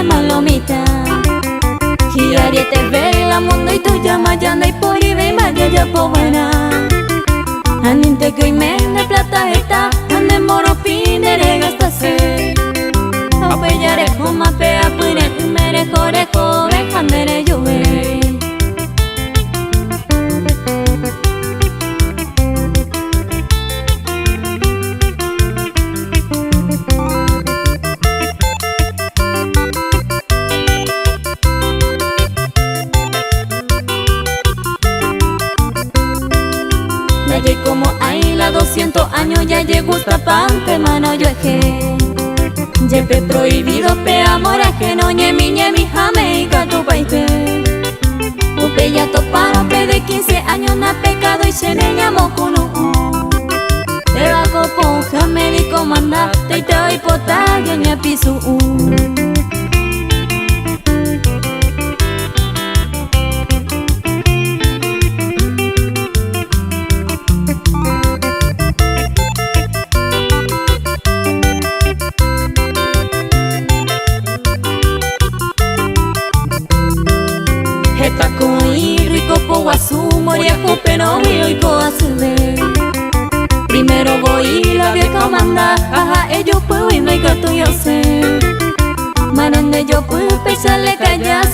de malomita. Hiari te ve la mundo y tu llama ya no hay por y ve maya ya po buena. Aninte que me de plata está, ande moro pine gasta se. Apellare como apea pune mere jore jove camere lluve. Y como hay la 200 años ya llegó esta pante mano yo eje. Yepe prohibido pe amor ajeno ñemi ñemi jame y catu paite. Upe ya toparon pe de 15 años na pecado y se ne llamo kuno. Te bajo ponja médico manda te doy potayo ña pisu. Eta coi rico po asu moria cupe no y po asube. Primero voy la vieja manda, ajá ellos puedo y no hay gato yo sé. Manande yo puedo pesarle callar.